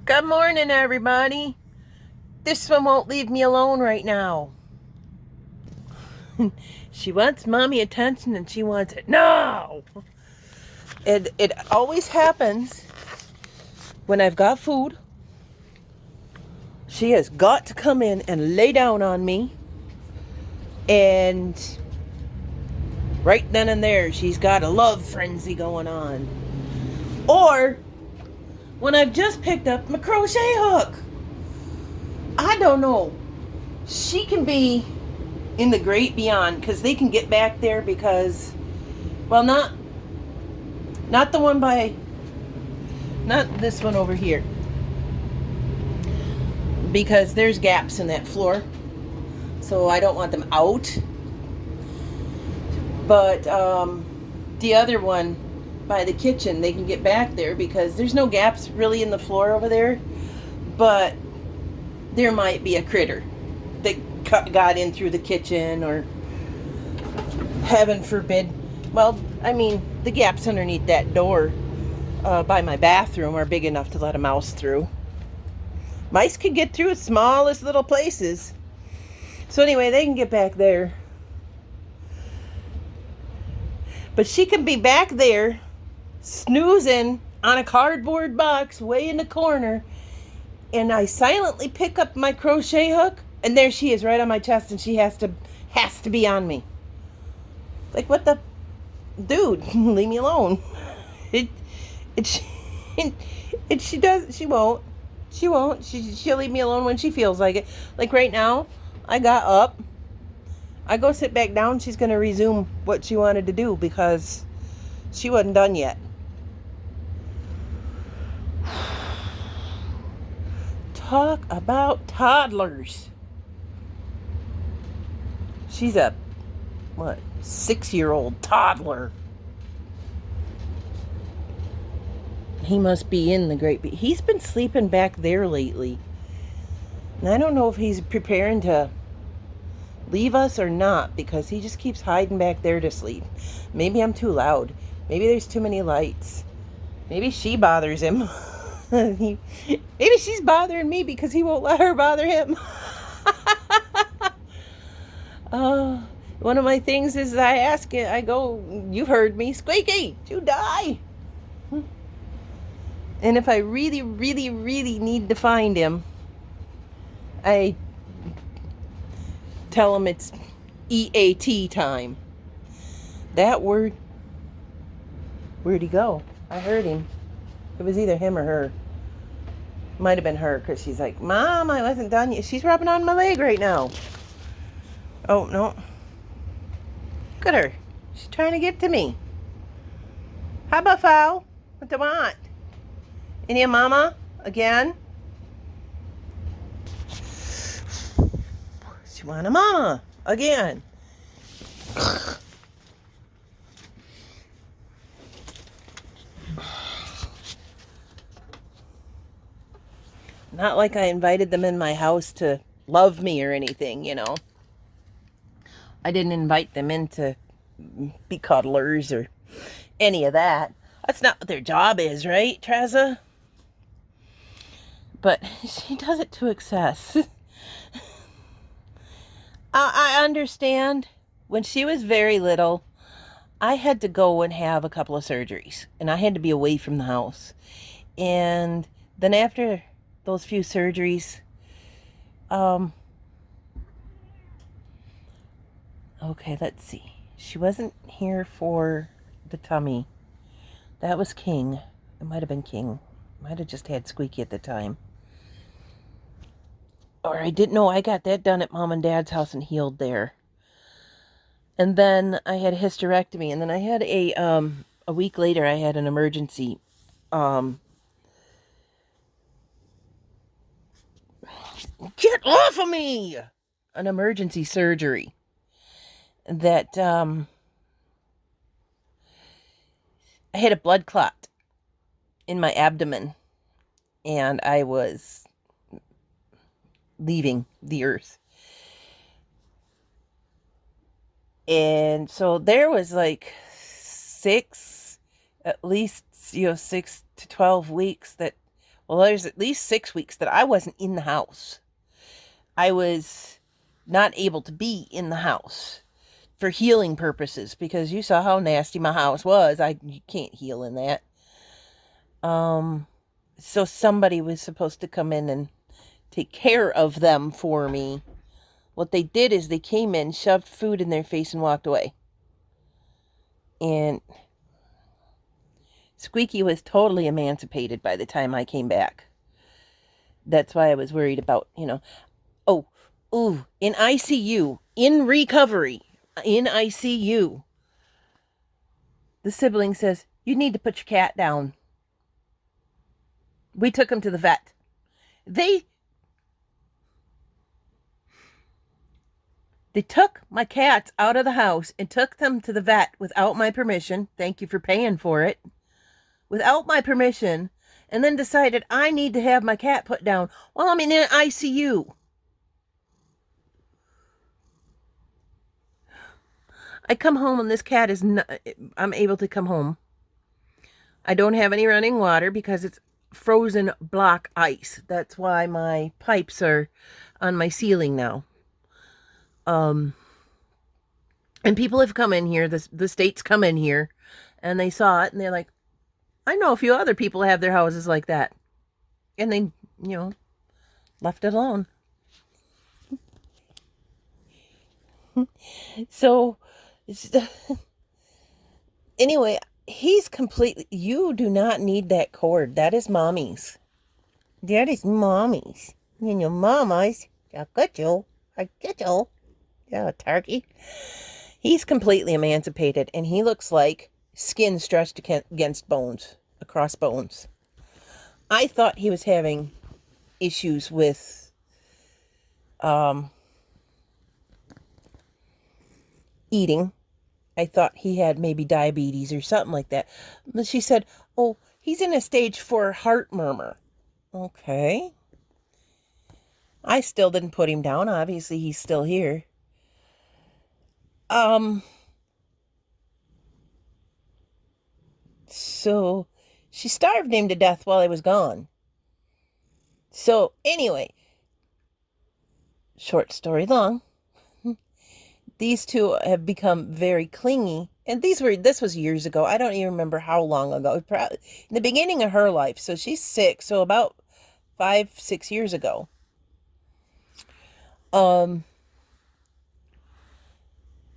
Good morning, everybody. This one won't leave me alone right now. She wants mommy attention and she wants it now. It always happens when I've got food. She has got to come in and lay down on me. And right then and there, she's got a love frenzy going on. Or when I've just picked up my crochet hook. I don't know. She can be in the great beyond because they can get back there because, well, not the one by, not this one over here, because there's gaps in that floor, so I don't want them out. But the other one by the kitchen, they can get back there because there's no gaps really in the floor over there, but there might be a critter that got in through the kitchen, or heaven forbid. Well, I mean, the gaps underneath that door by my bathroom are big enough to let a mouse through. Mice can get through smallest little places. So anyway, they can get back there. But she can be back there snoozing on a cardboard box way in the corner, and I silently pick up my crochet hook, and there she is right on my chest, and she has to be on me. Like, what the dude, leave me alone. She won't. She'll leave me alone when she feels like it. Like right now, I got up. I go sit back down. She's going to resume what she wanted to do because she wasn't done yet. Talk about toddlers. She's a, 6-year-old toddler. He must be in the great... He's been sleeping back there lately. And I don't know if he's preparing to leave us or not, because he just keeps hiding back there to sleep. Maybe I'm too loud. Maybe there's too many lights. Maybe she bothers him. Maybe she's bothering me because he won't let her bother him. One of my things is I ask it, I go, you've heard me, Squeaky, you die. And if I really, really, really need to find him, I tell him it's EAT time. That word, where'd he go? I heard him. It was either him or her. Might have been her, because she's like, Mom, I wasn't done yet. She's rubbing on my leg right now. Oh, no. Look at her. She's trying to get to me. How about foul? What do you want? Any mama? Again? She want a mama. Again. Not like I invited them in my house to love me or anything, you know. I didn't invite them in to be cuddlers or any of that. That's not what their job is, right, Trezza? But she does it to excess. I understand. When she was very little, I had to go and have a couple of surgeries, and I had to be away from the house. And then after those few surgeries, okay, let's see. She wasn't here for the tummy. That was King. It might have been King. Might have just had Squeaky at the time. Or I didn't know. I got that done at Mom and Dad's house and healed there. And then I had a hysterectomy. And then I had a week later, I had an emergency. Get off of me! An emergency surgery. That, I had a blood clot in my abdomen. And I was leaving the earth. And so there was like at least 6 to 12 weeks that Well, there's at least 6 weeks that I wasn't in the house. I was not able to be in the house for healing purposes, because you saw how nasty my house was. You can't heal in that. So somebody was supposed to come in and take care of them for me. What they did is they came in, shoved food in their face, and walked away. And Squeaky was totally emancipated by the time I came back. That's why I was worried about, in ICU, in recovery, in ICU, the sibling says, you need to put your cat down. We took him to the vet. They took my cats out of the house and took them to the vet without my permission. Thank you for paying for it. Without my permission. And then decided I need to have my cat put down while I'm in an ICU. I come home and this cat is not, I'm able to come home. I don't have any running water because it's frozen block ice. That's why my pipes are on my ceiling now. And people have come in here, the states come in here, and they saw it, and they're like, I know a few other people have their houses like that. And they, left it alone. So, anyway, he's completely, you do not need that cord. That is mommy's. That is mommy's. And your mama's, I get you. Yeah, turkey. He's completely emancipated, and he looks like skin stretched against bones, across bones. I thought he was having issues with eating. I thought he had maybe diabetes or something like that. But she said, oh, he's in a stage 4 heart murmur. Okay. I still didn't put him down. Obviously, he's still here. So she starved him to death while I was gone. So anyway, short story long, these two have become very clingy. And this was years ago. I don't even remember how long ago. Probably in the beginning of her life. So she's 6. So about 5-6 years ago.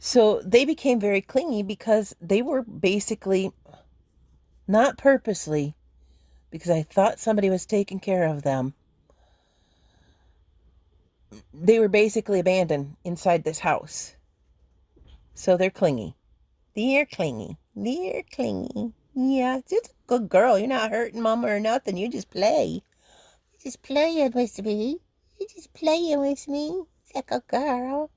So they became very clingy because they were basically, not purposely, because I thought somebody was taking care of them. They were basically abandoned inside this house. So they're clingy. They're clingy. Yeah, just a good girl. You're not hurting mama or nothing. You just play. You're just playing with me. It's a good girl.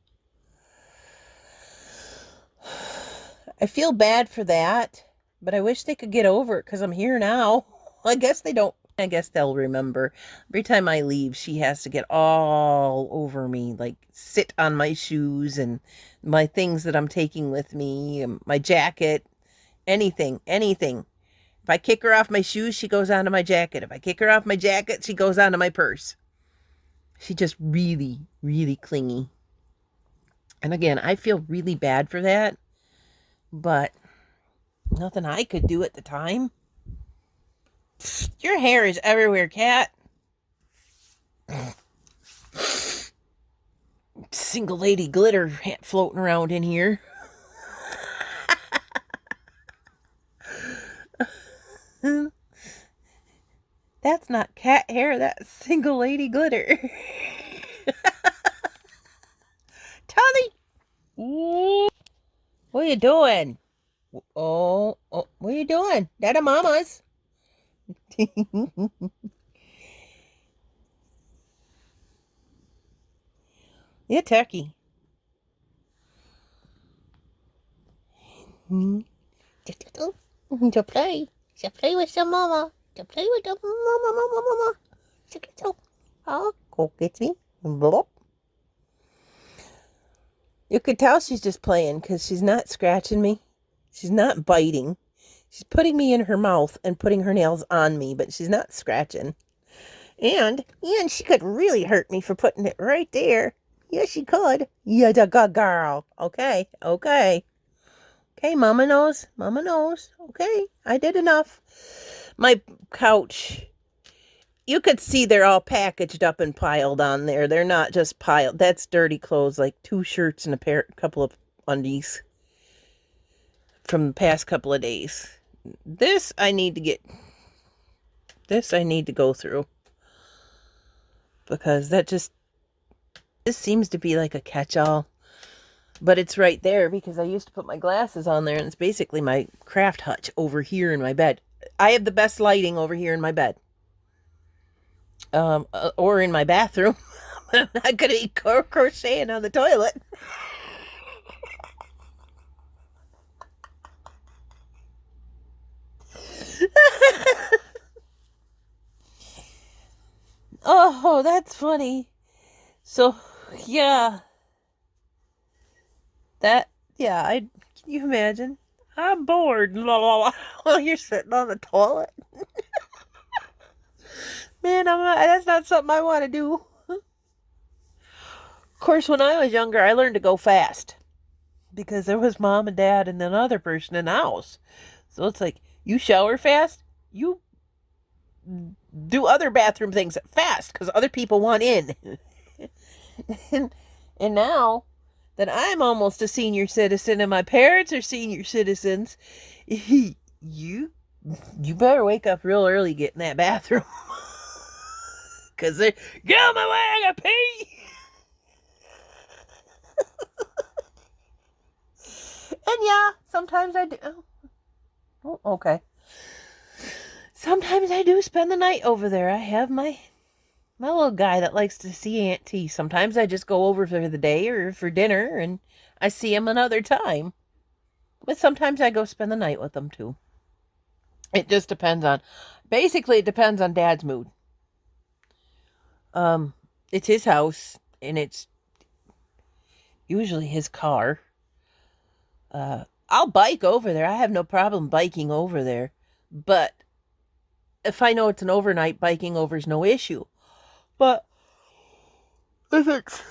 I feel bad for that, but I wish they could get over it because I'm here now. I guess they don't. I guess they'll remember. Every time I leave, she has to get all over me, like sit on my shoes and my things that I'm taking with me, my jacket, anything. If I kick her off my shoes, she goes onto my jacket. If I kick her off my jacket, she goes onto my purse. She's just really, really clingy. And again, I feel really bad for that. But nothing I could do at the time. Your hair is everywhere, cat. Single lady glitter floating around in here. That's not cat hair, that's single lady glitter. Tony! Ooh. What are you doing? Oh, what are you doing? That a mama's. Yeah, turkey. To play. To play with the mama. To play with the mama. Oh, go get me. Blop. You could tell she's just playing because she's not scratching me. She's not biting. She's putting me in her mouth and putting her nails on me, but she's not scratching. And she could really hurt me for putting it right there. Yeah, she could. Yeah, the good girl. Okay, okay. Okay, Mama knows. Mama knows. Okay, I did enough. My couch, you could see they're all packaged up and piled on there. They're not just piled. That's dirty clothes, like 2 shirts and a couple of undies from the past couple of days. This I need to go through. Because this seems to be like a catch-all. But it's right there because I used to put my glasses on there, and it's basically my craft hutch over here in my bed. I have the best lighting over here in my bed. Or in my bathroom. I'm not going to be crocheting on the toilet. Oh, that's funny. So, yeah. Can you imagine? I'm bored. While you're sitting on the toilet. Man, that's not something I want to do. Of course, when I was younger, I learned to go fast. Because there was mom and dad and another person in the house. So it's like, you shower fast, you do other bathroom things fast because other people want in. and now that I'm almost a senior citizen and my parents are senior citizens, you better wake up real early, get in that bathroom. Because they're, get out of my way, I gotta pee. And yeah, sometimes I do. Oh, okay. Sometimes I do spend the night over there. I have my little guy that likes to see Aunt T. Sometimes I just go over for the day or for dinner, and I see him another time. But sometimes I go spend the night with him, too. It just depends on... Basically, it depends on Dad's mood. It's his house, and it's usually his car. I'll bike over there. I have no problem biking over there. But if I know it's an overnight, biking over is no issue. But if it's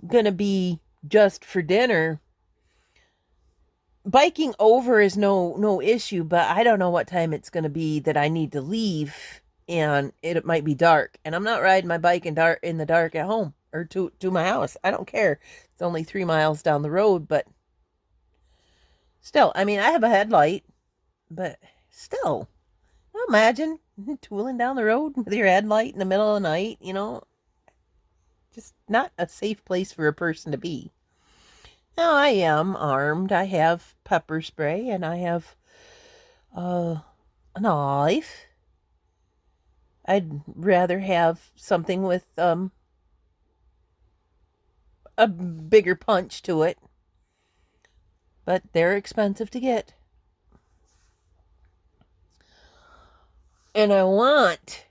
going to be just for dinner, biking over is no issue, but I don't know what time it's going to be that I need to leave, and it might be dark. And I'm not riding my bike in the dark at home or to my house. I don't care. It's only 3 miles down the road, but still, I mean, I have a headlight, but still, imagine tooling down the road with your headlight in the middle of the night, just not a safe place for a person to be. Now, I am armed. I have pepper spray, and I have a knife. I'd rather have something with a bigger punch to it. But they're expensive to get. And I want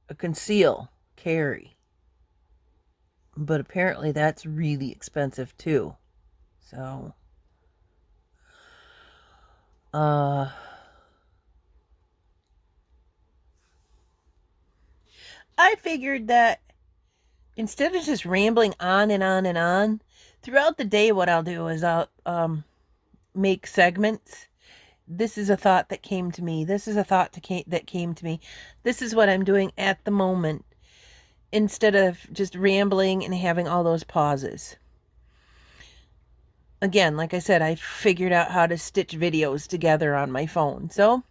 a conceal carry. But apparently that's really expensive too. So, I figured that instead of just rambling on and on and on, throughout the day what I'll do is I'll make segments. This is a thought that came to me. This is a thought that came to me. This is what I'm doing at the moment. Instead of just rambling and having all those pauses. Again, like I said, I figured out how to stitch videos together on my phone. So,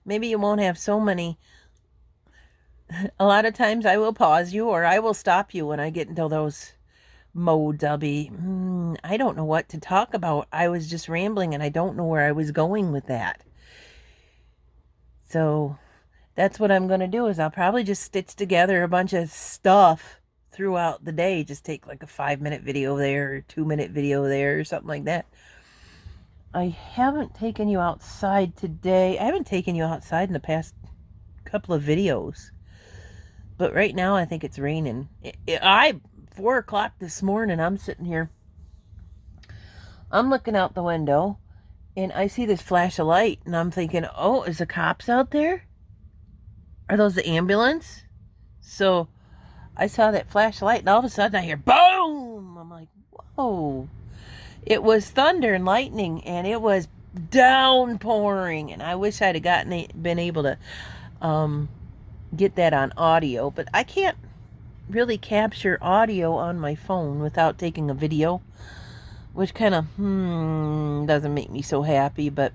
maybe you won't have so many. A lot of times I will pause you or I will stop you when I get into those modes. I'll be, I don't know what to talk about. I was just rambling and I don't know where I was going with that. So that's what I'm going to do is I'll probably just stitch together a bunch of stuff throughout the day. Just take like a 5-minute video there or 2-minute video there or something like that. I haven't taken you outside today. I haven't taken you outside in the past couple of videos. But right now I think it's raining. 4 o'clock this morning, I'm sitting here. I'm looking out the window and I see this flash of light and I'm thinking, oh, is the cops out there? Are those the ambulance? So I saw that flashlight, and all of a sudden I hear boom. I'm like, whoa. It was thunder and lightning, and it was downpouring. And I wish I'd have been able to get that on audio, but I can't really capture audio on my phone without taking a video, which kind of doesn't make me so happy. But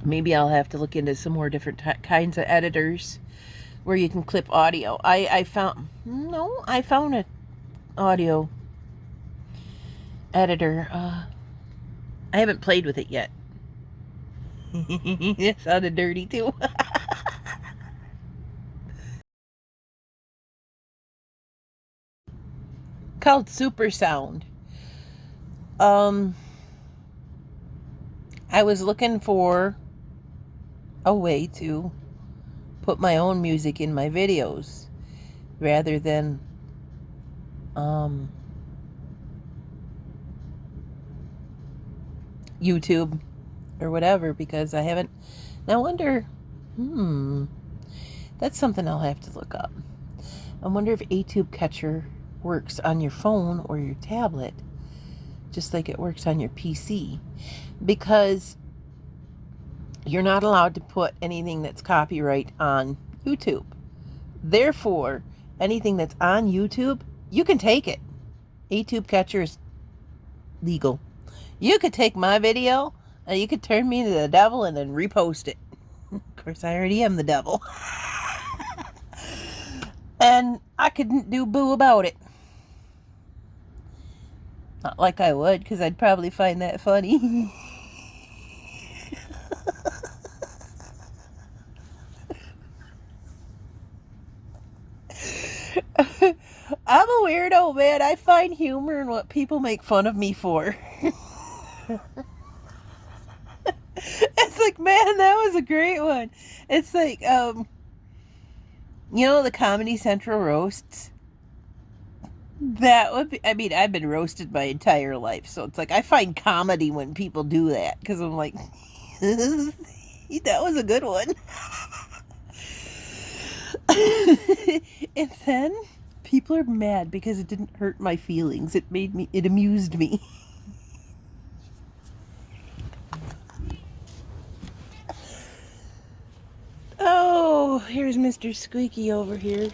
maybe I'll have to look into some more different kinds of editors where you can clip audio. I found an audio editor. I haven't played with it yet. It sounded dirty too. Called Supersound. I was looking for a way to put my own music in my videos rather than YouTube or whatever, because I haven't. And I wonder, that's something I'll have to look up. I wonder if ATube Catcher works on your phone or your tablet just like it works on your PC, because you're not allowed to put anything that's copyright on YouTube. Therefore, anything that's on YouTube, you can take it. ATube Catcher is legal. You could take my video and you could turn me into the devil and then repost it. Of course, I already am the devil. And I couldn't do boo about it. Not like I would, because I'd probably find that funny. I'm a weirdo, man. I find humor in what people make fun of me for. It's like, man, that was a great one. It's like, the Comedy Central roasts. That would be, I mean, I've been roasted my entire life, so it's like I find comedy when people do that, because I'm like, that was a good one. And then people are mad because it didn't hurt my feelings. It amused me. Oh, here's Mr. Squeaky over here.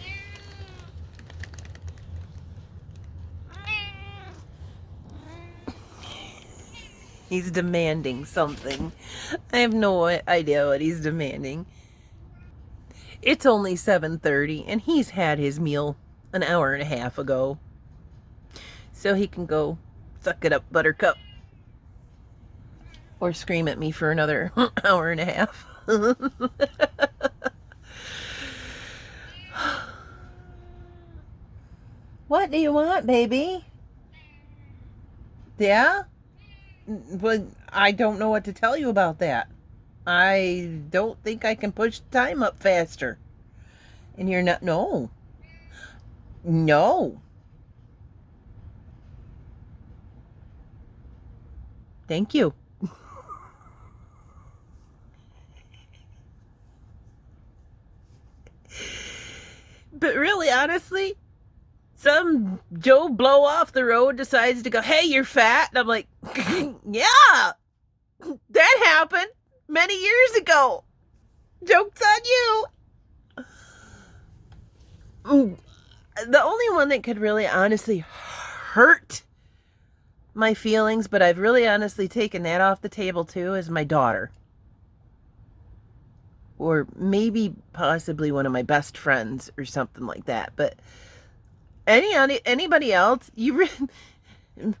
He's demanding something. I have no idea what he's demanding. It's only 7:30 and he's had his meal an hour and a half ago. So he can go suck it up, Buttercup. Or scream at me for another hour and a half. What do you want, baby? Yeah? But I don't know what to tell you about that. I don't think I can push the time up faster. And you're not, no. No. Thank you. But really, honestly, some Joe blow off the road decides to go, hey, you're fat. And I'm like, yeah, that happened many years ago. Joke's on you. The only one that could really honestly hurt my feelings, but I've really honestly taken that off the table too, is my daughter. Or maybe possibly one of my best friends or something like that. But anybody else,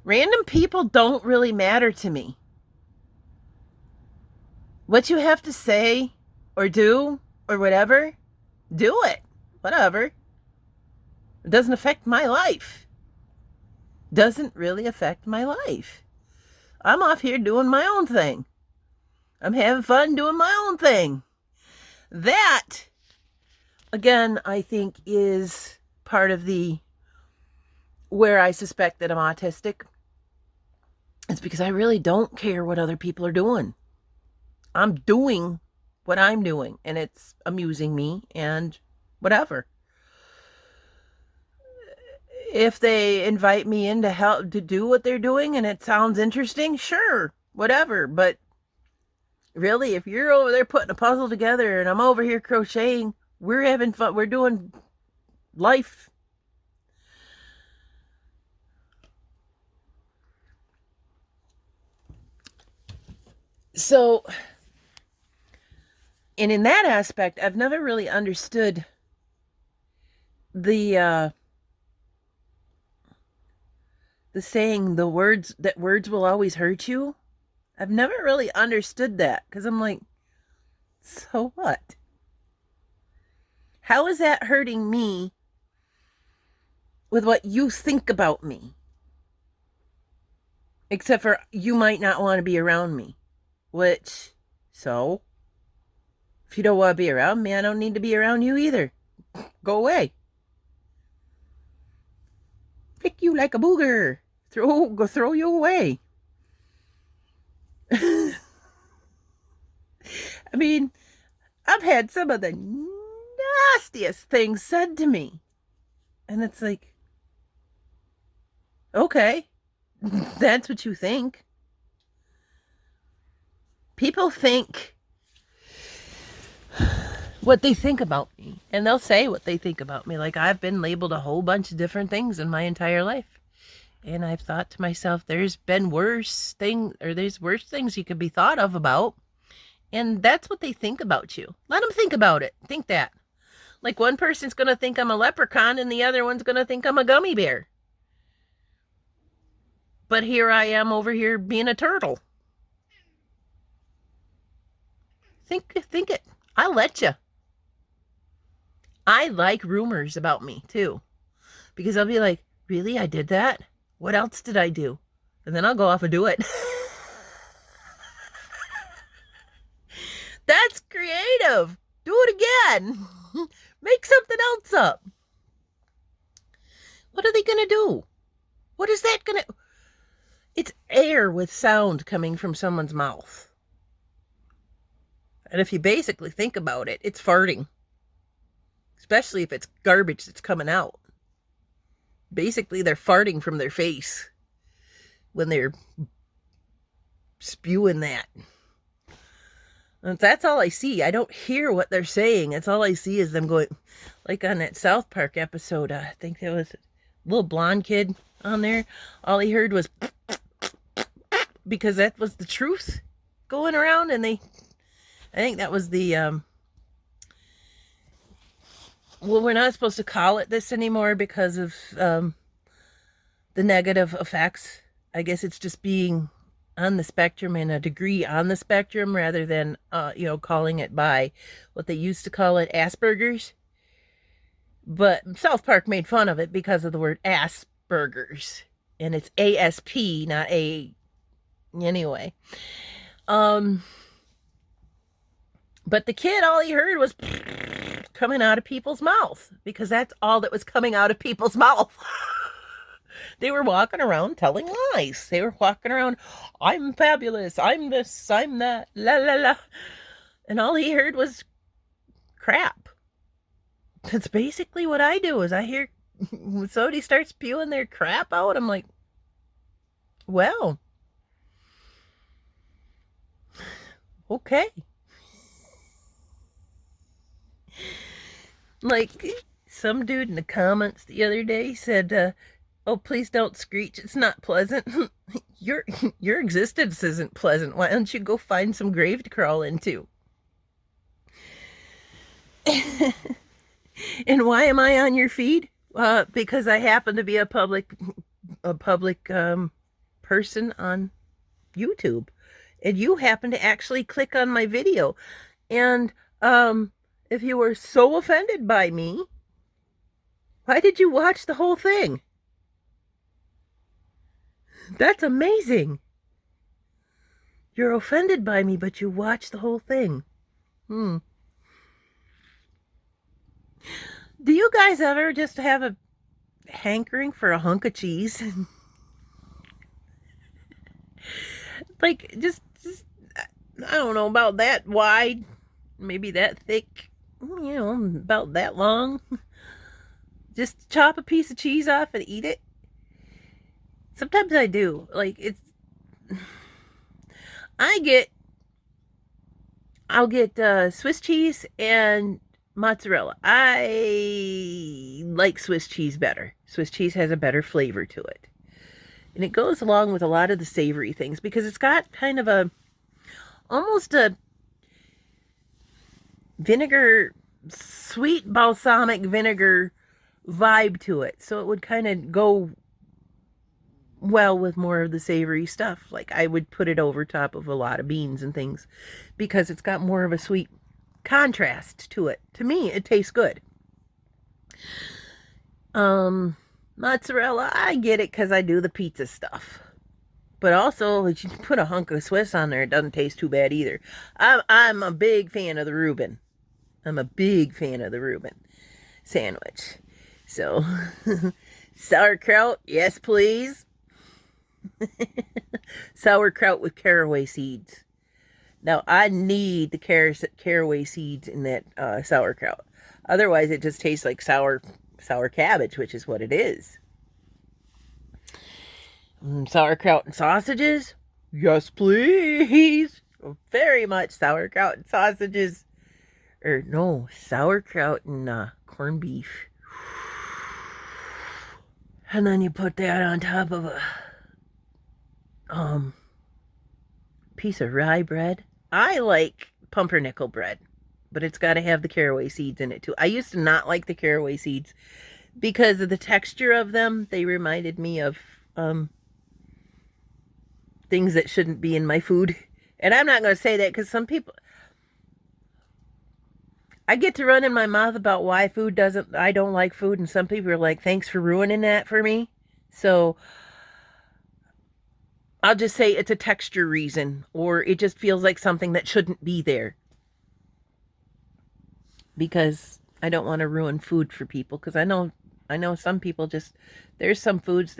random people don't really matter to me. What you have to say or do or whatever, do it. Whatever. It doesn't affect my life. Doesn't really affect my life. I'm off here doing my own thing. I'm having fun doing my own thing. That, again, I think is part of where I suspect that I'm autistic. It's because I really don't care what other people are doing. I'm doing what I'm doing, and it's amusing me and whatever. If they invite me in to help to do what they're doing and it sounds interesting, sure, whatever. But really, if you're over there putting a puzzle together and I'm over here crocheting, we're having fun. We're doing life. So, and in that aspect, I've never really understood the saying, the words will always hurt you. I've never really understood that, because I'm like, so what? How is that hurting me with what you think about me? Except for you might not want to be around me. Which, so, if you don't want to be around me, I don't need to be around you either. Go away. Pick you like a booger. Throw you away. I mean, I've had some of the nastiest things said to me. And it's like, okay, that's what you think. People think what they think about me, and they'll say what they think about me. Like, I've been labeled a whole bunch of different things in my entire life. And I've thought to myself, there's worse things you could be thought of about. And that's what they think about you. Let them think about it. Think that. Like, one person's going to think I'm a leprechaun and the other one's going to think I'm a gummy bear. But here I am over here being a turtle. Think it. I'll let you. I like rumors about me, too. Because I'll be like, really? I did that? What else did I do? And then I'll go off and do it. That's creative. Do it again. Make something else up. What are they going to do? What is that going to... It's air with sound coming from someone's mouth. And if you basically think about it, it's farting. Especially if it's garbage that's coming out. Basically, they're farting from their face when they're spewing that. And that's all I see. I don't hear what they're saying. That's all I see is them going, like on that South Park episode. I think there was a little blonde kid on there. All he heard was because that was the truth going around, and I think that was the well, we're not supposed to call it this anymore because of the negative effects. I guess it's just being on the spectrum and a degree on the spectrum rather than, calling it by what they used to call it, Asperger's. But South Park made fun of it because of the word Asperger's. And it's ASP, not A. Anyway. But the kid, all he heard was coming out of people's mouth, because that's all that was coming out of people's mouth. They were walking around telling lies. They were walking around, I'm fabulous, I'm this, I'm that, la la la. And all he heard was crap. That's basically what I do, is I hear when somebody starts spewing their crap out, I'm like, well, okay. Like, some dude in the comments the other day said, oh, please don't screech. It's not pleasant. Your existence isn't pleasant. Why don't you go find some grave to crawl into? And why am I on your feed? Because I happen to be a public person on YouTube. And you happen to actually click on my video. And if you were so offended by me, why did you watch the whole thing? That's amazing. You're offended by me, but you watched the whole thing. Do you guys ever just have a hankering for a hunk of cheese? Like, just I don't know about that wide, maybe that thick, about that long. Just chop a piece of cheese off and eat it. Sometimes I do. I'll get Swiss cheese and mozzarella. I like Swiss cheese better. Swiss cheese has a better flavor to it. And it goes along with a lot of the savory things because it's got kind of almost a vinegar, sweet balsamic vinegar vibe to it. So it would kind of go well with more of the savory stuff. Like I would put it over top of a lot of beans and things because it's got more of a sweet contrast to it. To me, it tastes good. Mozzarella, I get it because I do the pizza stuff. But also, if you put a hunk of Swiss on there, it doesn't taste too bad either. I'm a big fan of the Reuben. I'm a big fan of the Reuben sandwich. So, sauerkraut, yes please. Sauerkraut with caraway seeds. Now, I need the caraway seeds in that sauerkraut. Otherwise, it just tastes like sour cabbage, which is what it is. Sauerkraut and sausages? Yes, please. Very much sauerkraut and sausages. Or no, sauerkraut and corned beef. And then you put that on top of a piece of rye bread. I like pumpernickel bread, but it's got to have the caraway seeds in it too. I used to not like the caraway seeds because of the texture of them. They reminded me of things that shouldn't be in my food. And I'm not going to say that because some people, I get to run in my mouth about why I don't like food, and some people are like, thanks for ruining that for me. So I'll just say it's a texture reason, or it just feels like something that shouldn't be there. Because I don't want to ruin food for people, because I know some people just, there's some foods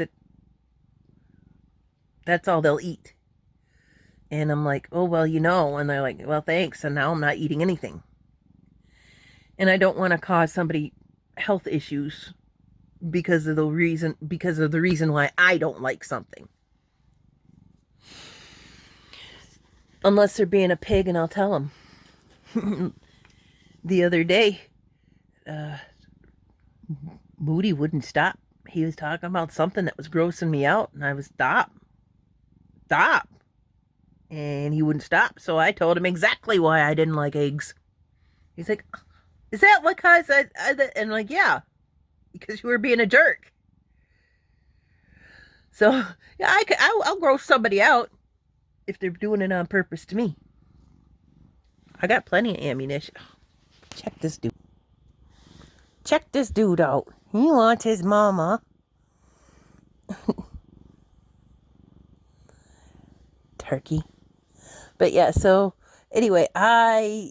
that's all they'll eat. And I'm like, oh, well, and they're like, well, thanks, and now I'm not eating anything. And I don't want to cause somebody health issues because of the reason why I don't like something. Unless they're being a pig, and I'll tell them. The other day, Moody wouldn't stop. He was talking about something that was grossing me out, and I was stop. And he wouldn't stop. So I told him exactly why I didn't like eggs. He's like, is that because and like, yeah, because you were being a jerk. So yeah, I'll gross somebody out if they're doing it on purpose to me. I got plenty of ammunition. Check this dude. Check this dude out. He wants his mama. Turkey. But yeah, so anyway, I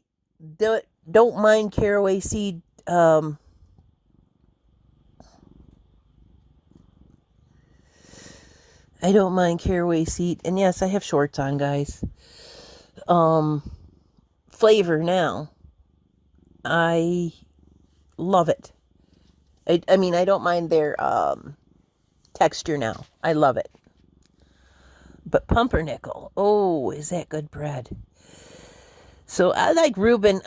don't mind caraway seed. I don't mind caraway seed. And yes, I have shorts on, guys. Flavor now. I love it. I mean, I don't mind their texture now. I love it. But pumpernickel, oh, is that good bread? So I like Reuben.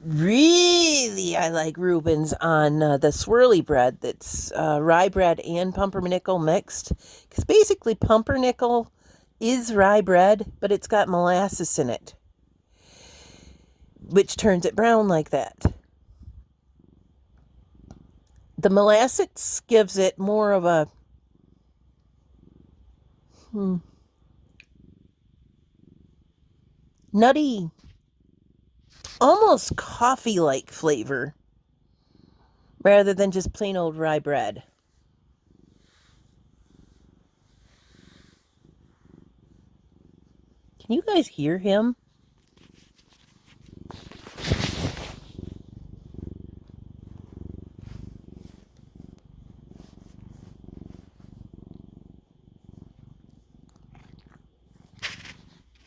Really, I like Reuben's on the swirly bread that's rye bread and pumpernickel mixed. Because basically pumpernickel is rye bread, but it's got molasses in it, which turns it brown like that. The molasses gives it more of a nutty, almost coffee-like flavor rather than just plain old rye bread. Can you guys hear him?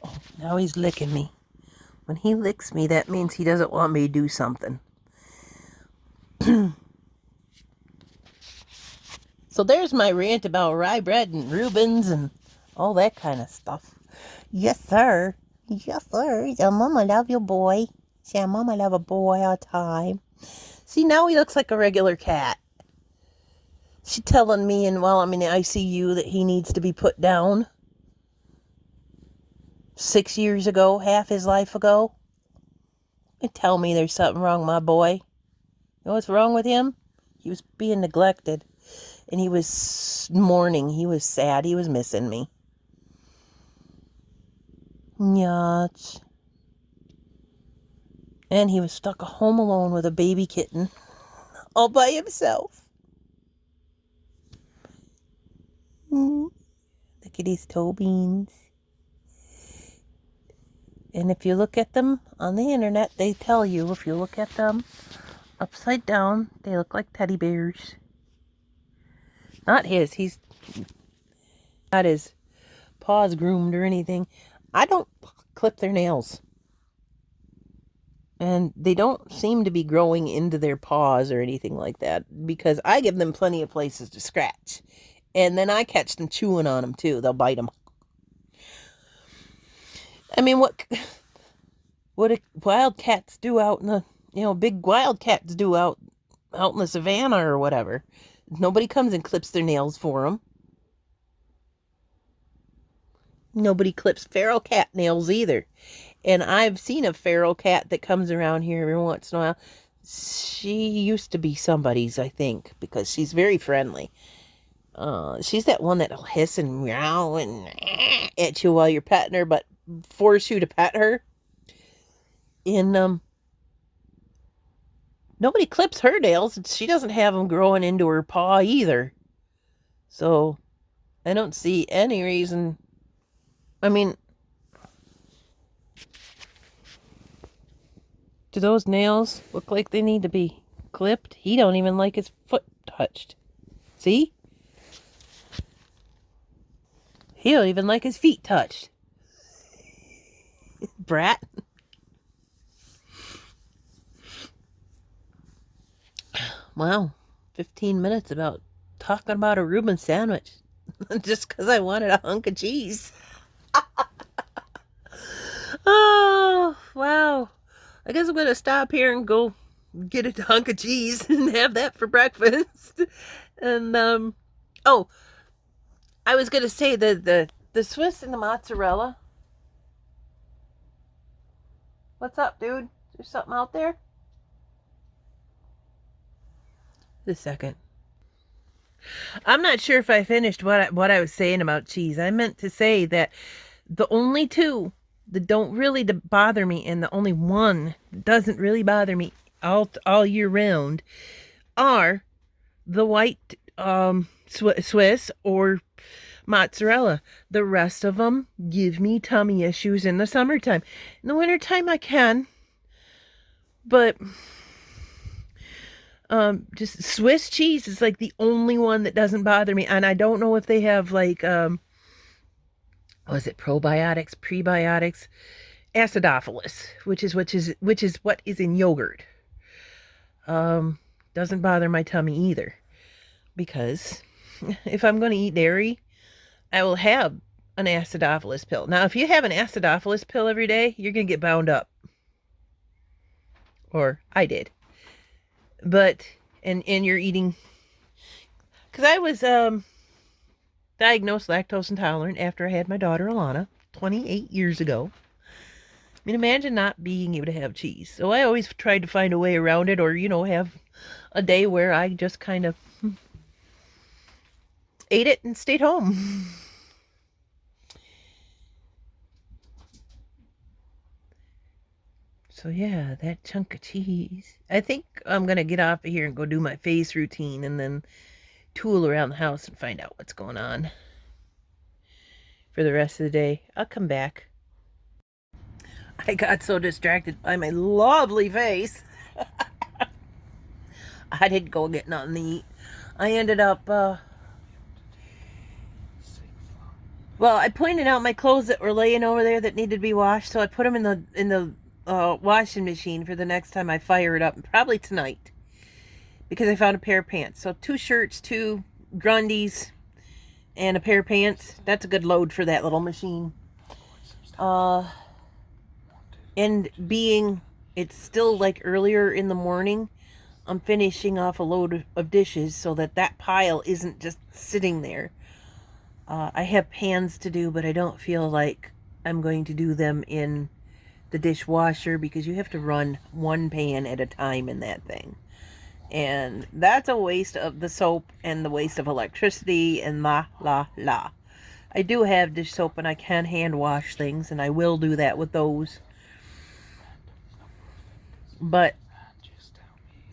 Oh, now he's licking me. When he licks me, that means he doesn't want me to do something. So there's my rant about rye bread and Reubens and all that kind of stuff. Yes, sir. Yes, sir. So, Mama, love your boy. Say, Mama, love a boy all the time. See, now he looks like a regular cat. She's telling me, and while I'm in the ICU, that he needs to be put down. 6 years ago, half his life ago. And tell me there's something wrong with my boy. You know what's wrong with him? He was being neglected. And he was mourning. He was sad. He was missing me. Yach. And he was stuck home alone with a baby kitten. All by himself. Look at his toe beans. And if you look at them on the internet, they tell you, if you look at them upside down, they look like teddy bears. Not his. He's not his paws groomed or anything. I don't clip their nails. And they don't seem to be growing into their paws or anything like that, because I give them plenty of places to scratch. And then I catch them chewing on them too. They'll bite them. I mean, what wildcats do out in the, big wildcats do out in the savannah or whatever. Nobody comes and clips their nails for them. Nobody clips feral cat nails either. And I've seen a feral cat that comes around here every once in a while. She used to be somebody's, I think, because she's very friendly. She's that one that'll hiss and meow and at you while you're petting her, but force you to pet her. And nobody clips her nails. She doesn't have them growing into her paw either. So I don't see any reason. I mean, do those nails look like they need to be clipped? He don't even like his foot touched. See? He don't even like his feet touched. Brat. Wow. 15 minutes about talking about a Reuben sandwich. Just because I wanted a hunk of cheese. Oh, wow. I guess I'm going to stop here and go get a hunk of cheese and have that for breakfast. And, oh, I was going to say the Swiss and the mozzarella. What's up, dude? Is there something out there? Just a second. I'm not sure if I finished what I was saying about cheese. I meant to say that the only two that don't really bother me, and the only one that doesn't really bother me all year round, are the white Swiss or mozzarella. The rest of them give me tummy issues in the summertime. In the wintertime I can, but just Swiss cheese is like the only one that doesn't bother me. And I don't know if they have like was it probiotics, prebiotics, acidophilus, which is what is in yogurt. Doesn't bother my tummy either, because if I'm going to eat dairy, I will have an acidophilus pill. Now, if you have an acidophilus pill every day, you're going to get bound up. Or I did. But, and you're eating, because I was diagnosed lactose intolerant after I had my daughter Alana 28 years ago. I mean, imagine not being able to have cheese. So I always tried to find a way around it, or, have a day where I just kind of ate it and stayed home. So yeah, that chunk of cheese. I think I'm going to get off of here and go do my face routine and then tool around the house and find out what's going on for the rest of the day. I'll come back. I got so distracted by my lovely face. I didn't go get nothing to eat. I ended up, well, I pointed out my clothes that were laying over there that needed to be washed, so I put them in the washing machine for the next time I fire it up, probably tonight, because I found a pair of pants. So 2 shirts, 2 Grundies, and a pair of pants. That's a good load for that little machine. And being it's still like earlier in the morning, I'm finishing off a load of dishes so that that pile isn't just sitting there. I have pans to do, but I don't feel like I'm going to do them in the dishwasher because you have to run 1 pan at a time in that thing. And that's a waste of the soap and the waste of electricity and la. I do have dish soap and I can hand wash things, and I will do that with those. But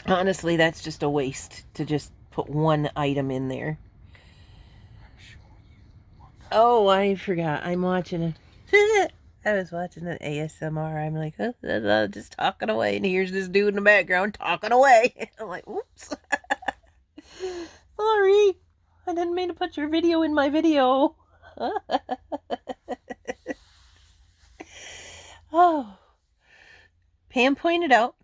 honestly, that's just a waste to just put 1 item in there. Oh, I forgot. I'm watching it. I was watching an ASMR. I'm like, just talking away. And here's this dude in the background talking away. I'm like, oops. Sorry. I didn't mean to put your video in my video. Oh. Pam pointed out,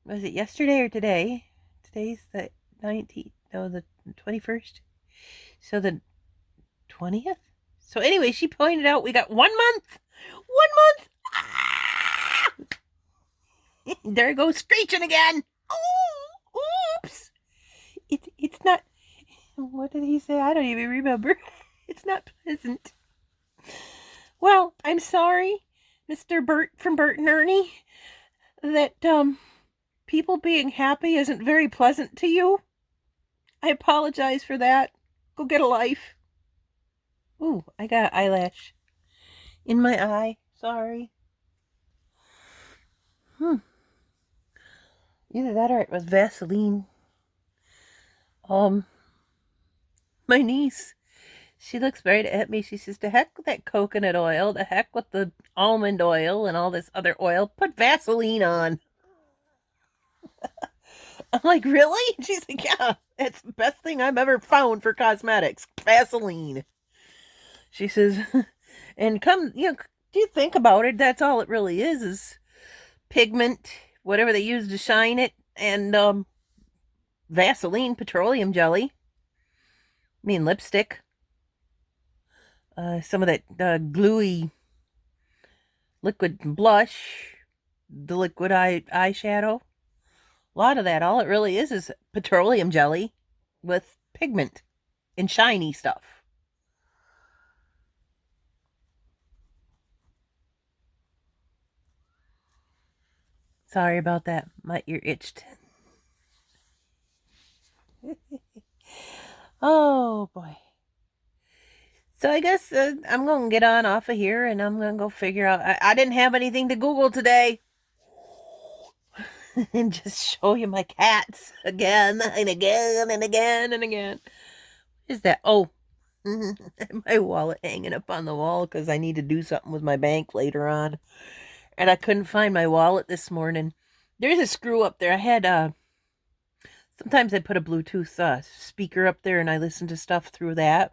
was it yesterday or today? Today's the 19th, no, the 21st. So the 20th? So anyway, she pointed out we got 1 month. 1 month. Ah! There it goes screeching again. Oh, oops. It's not. What did he say? I don't even remember. It's not pleasant. Well, I'm sorry, Mr. Bert from Bert and Ernie, that people being happy isn't very pleasant to you. I apologize for that. Go get a life. Ooh, I got an eyelash in my eye. Sorry. Either that or it was Vaseline. My niece, she looks right at me. She says, "The heck with that coconut oil, the heck with the almond oil and all this other oil. Put Vaseline on." I'm like, "Really?" She's like, "Yeah, it's the best thing I've ever found for cosmetics. Vaseline." She says, and do you think about it, that's all it really is pigment, whatever they use to shine it, and Vaseline, petroleum jelly. I mean, lipstick. Some of that gluey liquid blush, the liquid eyeshadow. A lot of that, all it really is petroleum jelly with pigment and shiny stuff. Sorry about that. My ear itched. Oh, boy. So I guess I'm going to get on off of here and I'm going to go figure out. I didn't have anything to Google today. And just show you my cats again and again and again and again. What is that? Oh, my wallet hanging up on the wall because I need to do something with my bank later on. And I couldn't find my wallet this morning. There's a screw up there. I had, sometimes I put a Bluetooth speaker up there and I listen to stuff through that.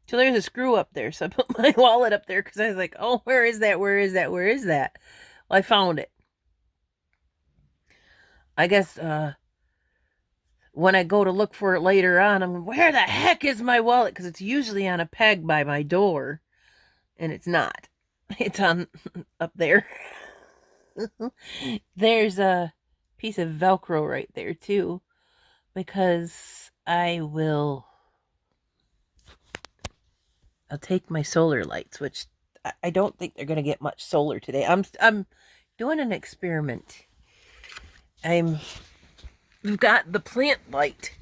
So there's a screw up there. So I put my wallet up there because I was like, oh, where is that? Where is that? Where is that? Well, I found it. I guess when I go to look for it later on, I'm where the heck is my wallet? Because it's usually on a peg by my door. And it's not. It's on up there. There's a piece of Velcro right there too. Because I'll take my solar lights, which I don't think they're going to get much solar today. I'm doing an experiment. We've got the plant light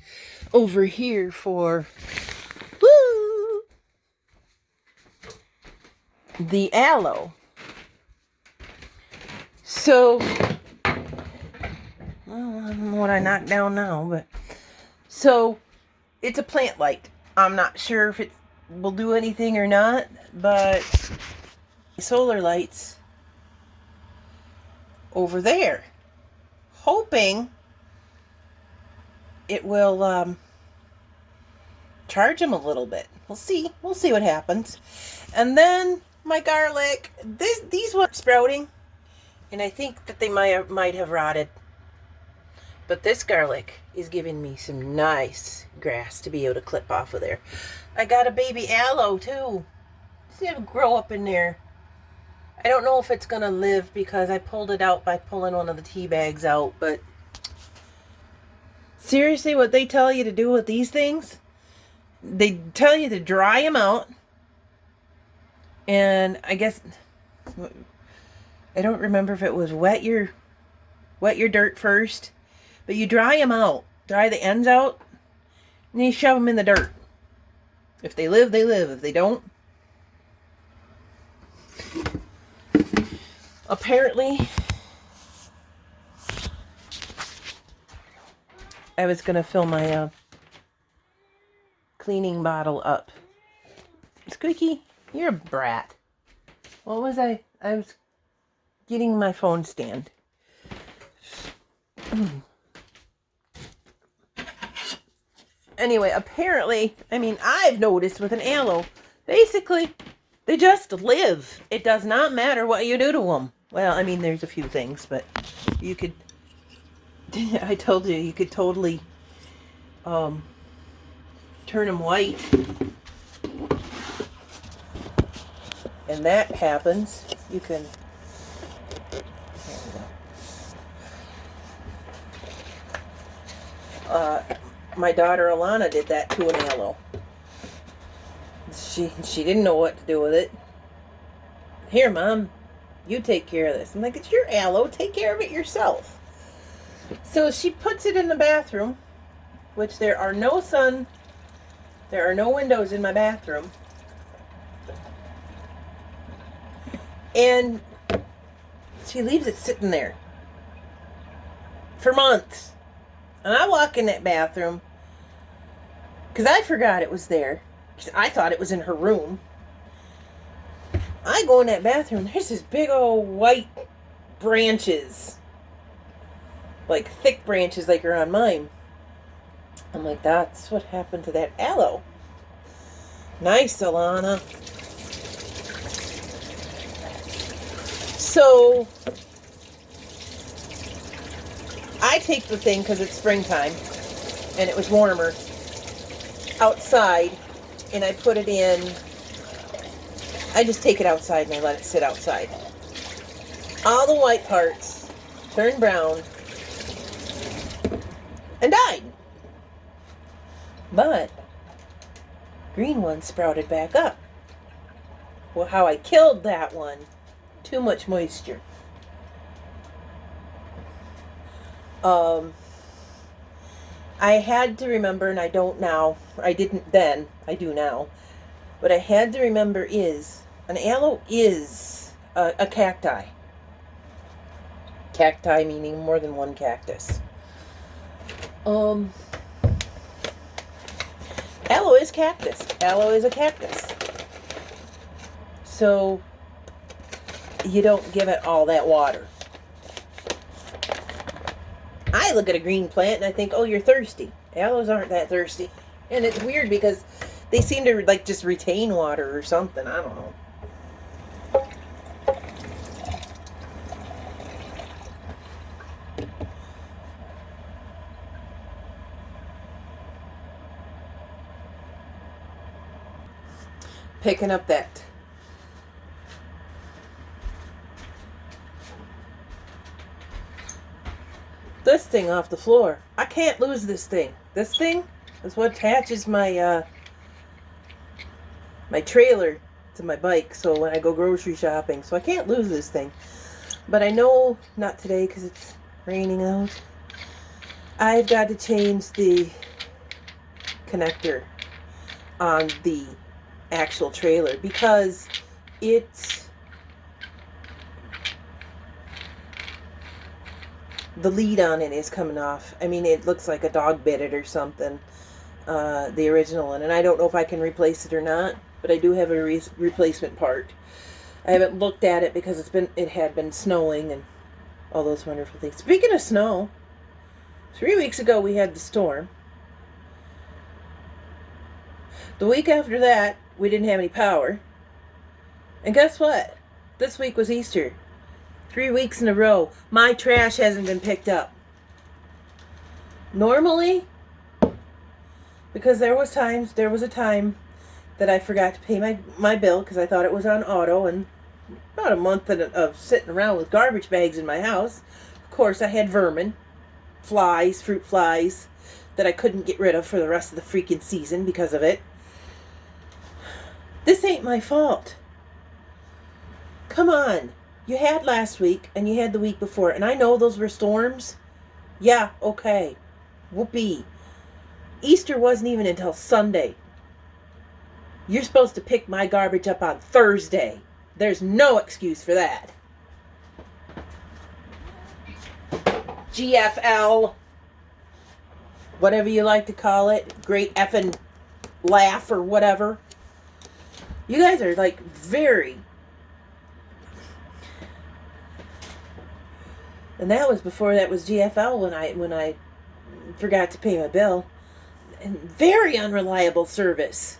over here for the aloe. So, I don't know what I knocked down now, but so it's a plant light. I'm not sure if it will do anything or not, but solar lights over there, hoping it will charge them a little bit. We'll see what happens. And then my garlic, these were sprouting, And I think that they might have rotted. But this garlic is giving me some nice grass to be able to clip off of there. I got a baby aloe too. See it grow up in there. I don't know if it's going to live because I pulled it out by pulling one of the tea bags out. But seriously, what they tell you to do with these things, they tell you to dry them out. And I guess, I don't remember if it was wet your dirt first. But you dry them out. Dry the ends out. And you shove them in the dirt. If they live, they live. If they don't. Apparently, I was going to fill my cleaning bottle up. Squeaky, you're a brat. What was I? I was getting my phone stand. Anyway, apparently, I mean, I've noticed with an aloe, basically, they just live. It does not matter what you do to them. Well, I mean, there's a few things, but you could, I told you, you could totally turn them white. And that happens. You can, my daughter Alana did that to an aloe. She didn't know what to do with it. Here, Mom, you take care of this. I'm like, it's your aloe. Take care of it yourself. So she puts it in the bathroom, which there are no windows in my bathroom. And she leaves it sitting there for months. And I walk in that bathroom because I forgot it was there. I thought it was in her room. I go in that bathroom. There's this big old white branches. Like thick branches like are on mine. I'm like, that's what happened to that aloe. Nice, Alana. So I take the thing because it's springtime and it was warmer outside, and I put it in. I just take it outside and I let it sit outside. All the white parts turned brown and died. But green ones sprouted back up. Well, how I killed that one, too much moisture. I had to remember, and I don't now, I didn't then, I do now, but I had to remember is, an aloe is a cacti. Cacti meaning more than one cactus. Aloe is cactus. Aloe is a cactus. So, you don't give it all that water. I look at a green plant and I think, oh, you're thirsty. Aloes aren't that thirsty. And it's weird because they seem to like just retain water or something. I don't know. Picking up that this thing off the floor. I can't lose this thing. This thing is what attaches my my trailer to my bike, so when I go grocery shopping. So I can't lose this thing. But I know not today because it's raining out. I've got to change the connector on the actual trailer because it's the lead on it is coming off. I mean, it looks like a dog bit it or something, the original one, and I don't know if I can replace it or not, but I do have a replacement part. I haven't looked at it because it had been snowing and all those wonderful things. Speaking of snow, 3 weeks ago we had the storm. The week after that, we didn't have any power. And guess what? This week was Easter. 3 weeks in a row, my trash hasn't been picked up. Normally, because there was a time that I forgot to pay my bill because I thought it was on auto, and about a month of sitting around with garbage bags in my house. Of course, I had vermin, flies, fruit flies, that I couldn't get rid of for the rest of the freaking season because of it. This ain't my fault. Come on. You had last week, and you had the week before, and I know those were storms. Yeah, okay. Whoopee. Easter wasn't even until Sunday. You're supposed to pick my garbage up on Thursday. There's no excuse for that. GFL. Whatever you like to call it. Great effing laugh or whatever. You guys are like very... And that was before that was GFL when I forgot to pay my bill. And very unreliable service.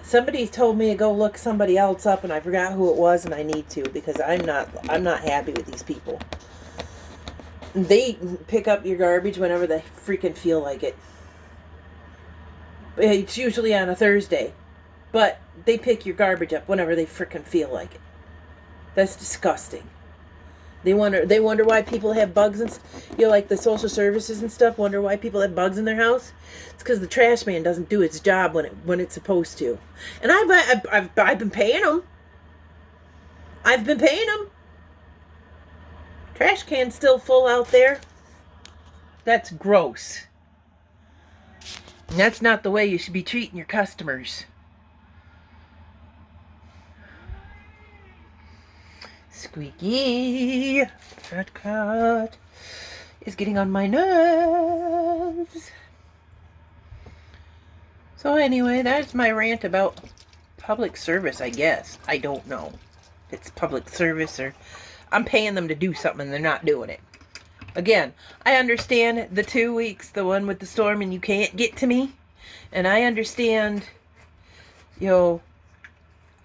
Somebody told me to go look somebody else up, and I forgot who it was, and I need to because I'm not happy with these people. They pick up your garbage whenever they freaking feel like it. It's usually on a Thursday, but they pick your garbage up whenever they freaking feel like it. That's disgusting. They wonder why people have bugs and like the social services and stuff wonder why people have bugs in their house. It's because the trash man doesn't do its job when it's supposed to. And I've been paying them. I've been paying them. Trash can's still full out there. That's gross. And that's not the way you should be treating your customers. Squeaky fat cat is getting on my nerves. So anyway, that's my rant about public service, I guess. I don't know if it's public service or I'm paying them to do something and they're not doing it. Again, I understand the 2 weeks, the one with the storm and you can't get to me. And I understand,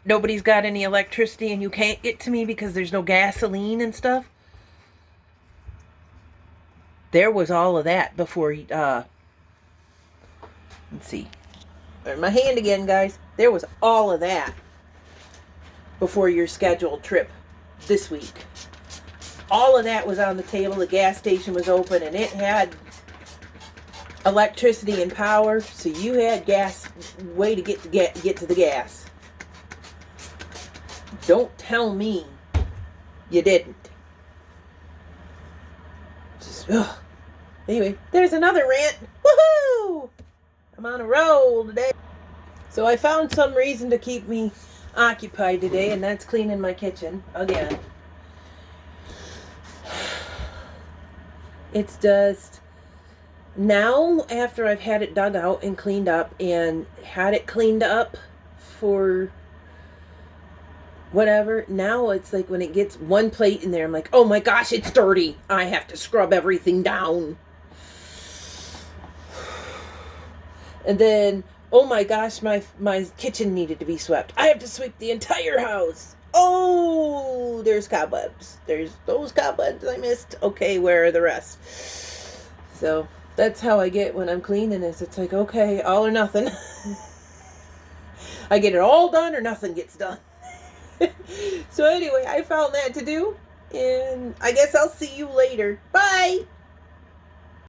nobody's got any electricity and you can't get to me because there's no gasoline and stuff. There was all of that before, let's see. My hand again, guys. There was all of that before your scheduled trip this week. All of that was on the table. The gas station was open and it had electricity and power. So you had way to get to the gas. Don't tell me you didn't. Just, ugh. Anyway, there's another rant. Woohoo! I'm on a roll today. So I found some reason to keep me occupied today, and that's cleaning my kitchen again. It's just now, after I've had it dug out and cleaned up and had it cleaned up for whatever, now it's like when it gets one plate in there, I'm like, oh my gosh, it's dirty. I have to scrub everything down. And then, oh my gosh, my kitchen needed to be swept. I have to sweep the entire house. Oh, there's cobwebs. There's those cobwebs I missed. Okay, where are the rest? So that's how I get when I'm cleaning is it's like, okay, all or nothing. I get it all done or nothing gets done. So anyway, I found that to do. And I guess I'll see you later. Bye!